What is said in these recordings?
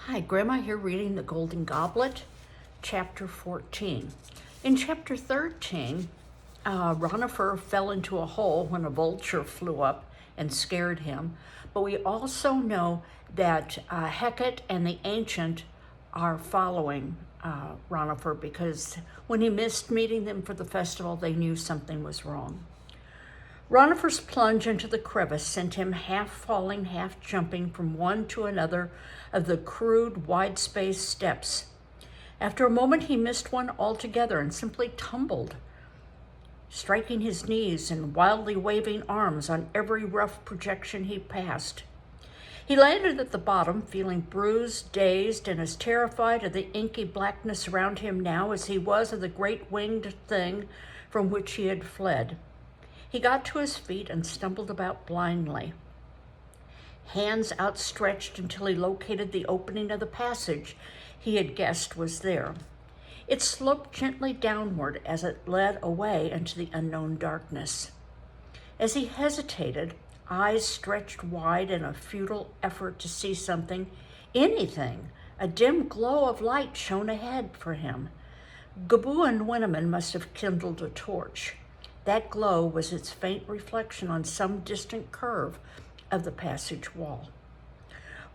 Hi, Grandma here reading The Golden Goblet, chapter 14. In chapter 13, Ranofer fell into a hole when a vulture flew up and scared him. But we also know that Heqet and the Ancient are following Ranofer because when he missed meeting them for the festival, they knew something was wrong. Ranofer's plunge into the crevice sent him half falling, half jumping from one to another of the crude, wide-spaced steps. After a moment, he missed one altogether and simply tumbled, striking his knees and wildly waving arms on every rough projection he passed. He landed at the bottom, feeling bruised, dazed, and as terrified of the inky blackness around him now as he was of the great winged thing from which he had fled. He got to his feet and stumbled about blindly, hands outstretched until he located the opening of the passage he had guessed was there. It sloped gently downward as it led away into the unknown darkness. As he hesitated, eyes stretched wide in a futile effort to see something, anything, a dim glow of light shone ahead for him. Gebul and Winneman must have kindled a torch. That glow was its faint reflection on some distant curve of the passage wall.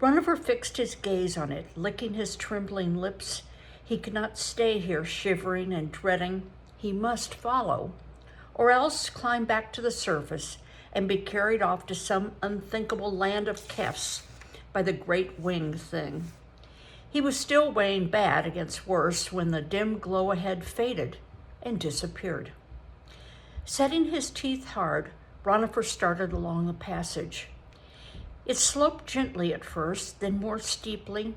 Ranofer fixed his gaze on it, licking his trembling lips. He could not stay here shivering and dreading. He must follow, or else climb back to the surface and be carried off to some unthinkable land of kefts by the great winged thing. He was still weighing bad against worse when the dim glow ahead faded and disappeared. Setting his teeth hard, Ranofer started along the passage. It sloped gently at first, then more steeply,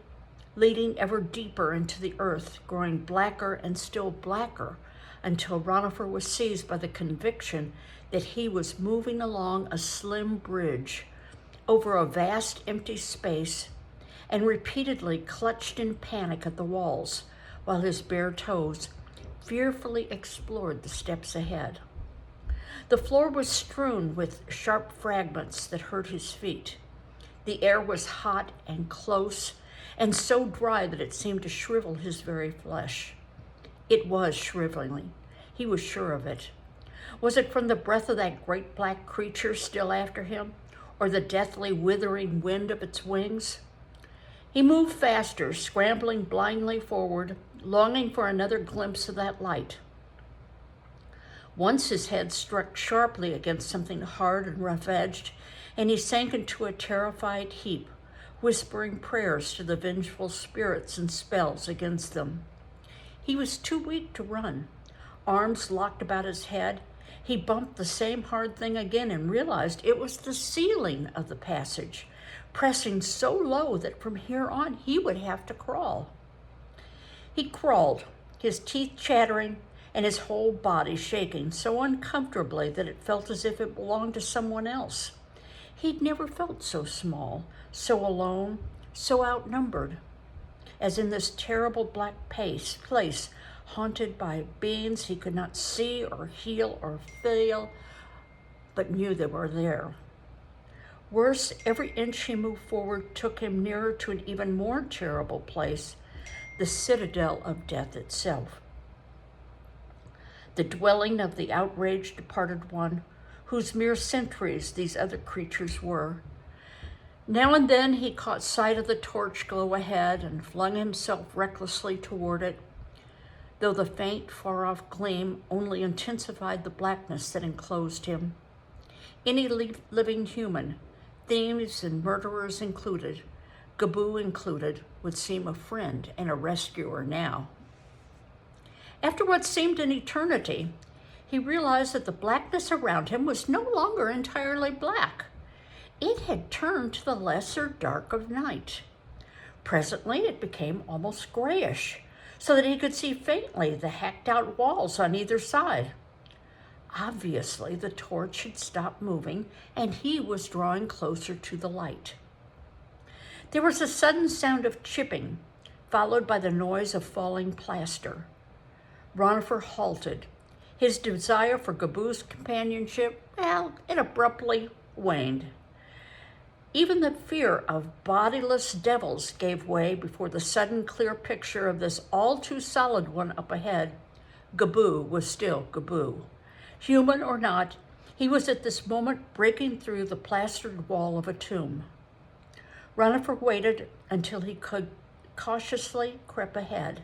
leading ever deeper into the earth, growing blacker and still blacker, until Ranofer was seized by the conviction that he was moving along a slim bridge over a vast empty space and repeatedly clutched in panic at the walls while his bare toes fearfully explored the steps ahead. The floor was strewn with sharp fragments that hurt his feet. The air was hot and close and so dry that it seemed to shrivel his very flesh. It was shriveling. He was sure of it. Was it from the breath of that great black creature still after him, or the deathly withering wind of its wings? He moved faster, scrambling blindly forward, longing for another glimpse of that light. Once his head struck sharply against something hard and rough-edged, and he sank into a terrified heap, whispering prayers to the vengeful spirits and spells against them. He was too weak to run. Arms locked about his head, he bumped the same hard thing again and realized it was the ceiling of the passage, pressing so low that from here on he would have to crawl. He crawled, his teeth chattering, and his whole body shaking so uncomfortably that it felt as if it belonged to someone else. He'd never felt so small, so alone, so outnumbered, as in this terrible black place, haunted by beings he could not see or heal or feel, but knew they were there. Worse, every inch he moved forward took him nearer to an even more terrible place, the citadel of death itself. The dwelling of the outraged departed one, whose mere sentries these other creatures were. Now and then he caught sight of the torch glow ahead and flung himself recklessly toward it, though the faint, far-off gleam only intensified the blackness that enclosed him. Any living human, thieves and murderers included, Gebul included, would seem a friend and a rescuer now. After what seemed an eternity, he realized that the blackness around him was no longer entirely black. It had turned to the lesser dark of night. Presently, it became almost grayish, so that he could see faintly the hacked-out walls on either side. Obviously, the torch had stopped moving, and he was drawing closer to the light. There was a sudden sound of chipping, followed by the noise of falling plaster. Ranofer halted. His desire for Gebul's companionship, it abruptly waned. Even the fear of bodiless devils gave way before the sudden clear picture of this all too solid one up ahead. Gebul was still Gebul. Human or not, he was at this moment breaking through the plastered wall of a tomb. Ranofer waited until he could cautiously creep ahead.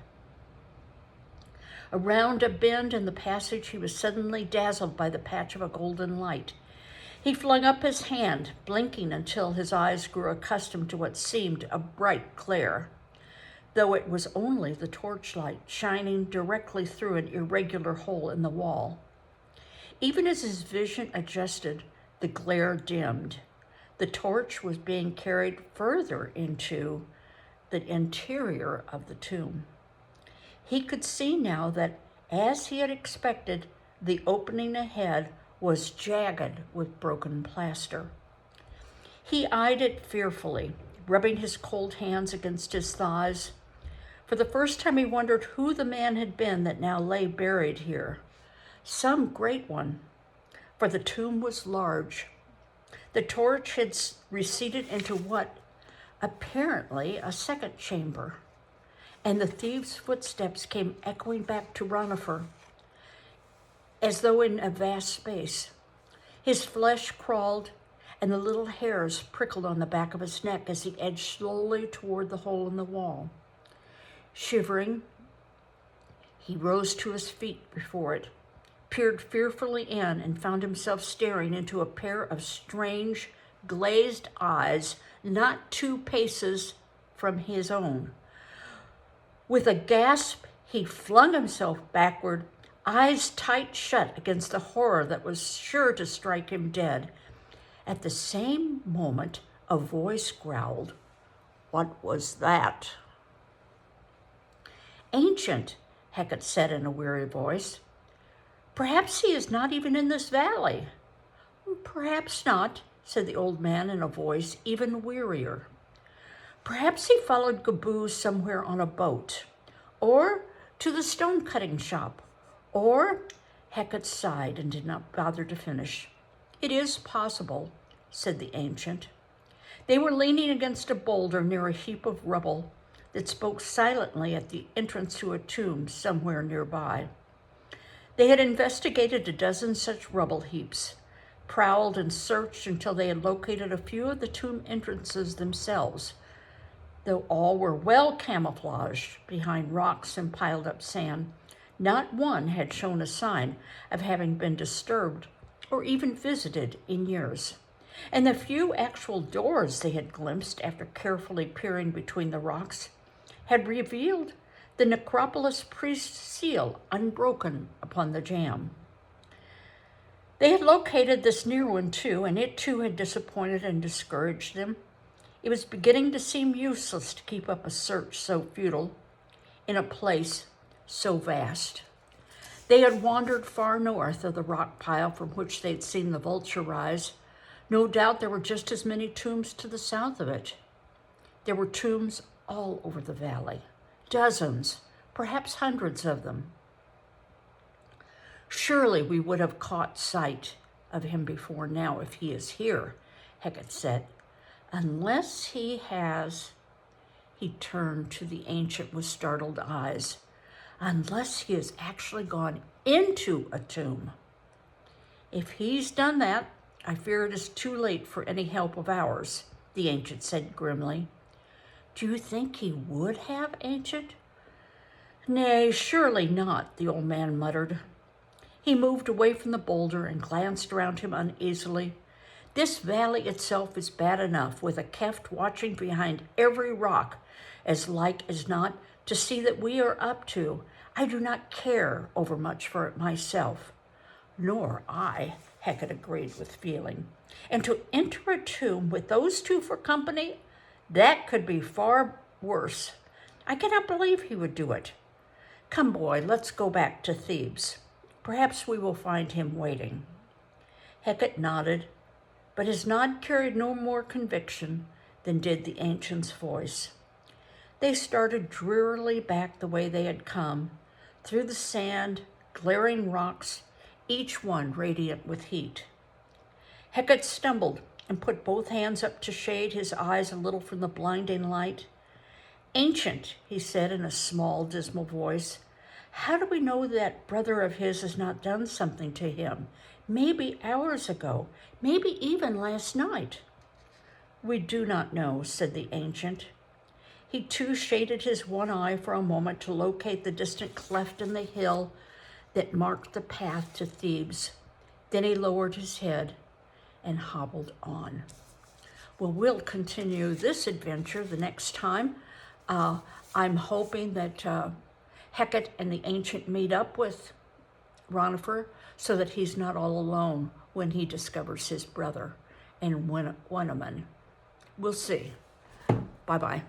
Around a bend in the passage, he was suddenly dazzled by the patch of a golden light. He flung up his hand, blinking until his eyes grew accustomed to what seemed a bright glare, though it was only the torchlight shining directly through an irregular hole in the wall. Even as his vision adjusted, the glare dimmed. The torch was being carried further into the interior of the tomb. He could see now that, as he had expected, the opening ahead was jagged with broken plaster. He eyed it fearfully, rubbing his cold hands against his thighs. For the first time he wondered who the man had been that now lay buried here. Some great one, for the tomb was large. The torch had receded into what, apparently, a second chamber, and the thieves' footsteps came echoing back to Ranofer, as though in a vast space. His flesh crawled, and the little hairs prickled on the back of his neck as he edged slowly toward the hole in the wall. Shivering, he rose to his feet before it, peered fearfully in, and found himself staring into a pair of strange, glazed eyes not 2 paces from his own. With a gasp, he flung himself backward, eyes tight shut against the horror that was sure to strike him dead. At the same moment, a voice growled, "What was that?" "Ancient," Heqet said in a weary voice. "Perhaps he is not even in this valley." "Perhaps not," said the old man in a voice even wearier. "Perhaps he followed Gebul somewhere on a boat, or to the stone-cutting shop, or—" Heqet sighed and did not bother to finish. "It is possible," said the ancient. They were leaning against a boulder near a heap of rubble that spoke silently at the entrance to a tomb somewhere nearby. They had investigated a dozen such rubble heaps, prowled and searched until they had located a few of the tomb entrances themselves, though all were well camouflaged behind rocks and piled up sand. Not one had shown a sign of having been disturbed or even visited in years. And the few actual doors they had glimpsed after carefully peering between the rocks had revealed the necropolis priest's seal unbroken upon the jamb. They had located this near one too, and it too had disappointed and discouraged them. It was beginning to seem useless to keep up a search so futile in a place so vast. They had wandered far north of the rock pile from which they'd seen the vulture rise. No doubt there were just as many tombs to the south of it. There were tombs all over the valley, dozens, perhaps hundreds of them. "Surely we would have caught sight of him before now if he is here," Heqet said. "Unless he has—" He turned to the ancient with startled eyes. "Unless he has actually gone into a tomb. If he's done that, I fear it is too late for any help of ours," the ancient said grimly. "Do you think he would have, ancient?" "Nay, surely not," the old man muttered. He moved away from the boulder and glanced around him uneasily. "This valley itself is bad enough, with a keft watching behind every rock, as like as not to see that we are up to. I do not care overmuch for it myself." "Nor I," Heqet agreed with feeling. "And to enter a tomb with those two for company, that could be far worse. I cannot believe he would do it. Come, boy, let's go back to Thebes. Perhaps we will find him waiting." Heqet nodded, but his nod carried no more conviction than did the ancient's voice. They started drearily back the way they had come, through the sand, glaring rocks, each one radiant with heat. Heqet stumbled and put both hands up to shade his eyes a little from the blinding light. "Ancient," he said in a small, dismal voice, "how do we know that brother of his has not done something to him? Maybe hours ago, maybe even last night." "We do not know," said the ancient. He too shaded his one eye for a moment to locate the distant cleft in the hill that marked the path to Thebes. Then he lowered his head and hobbled on. Well, we'll continue this adventure the next time. I'm hoping that Heqet and the ancient meet up with Ranofer so that he's not all alone when he discovers his brother and Wenneman. We'll see. Bye-bye.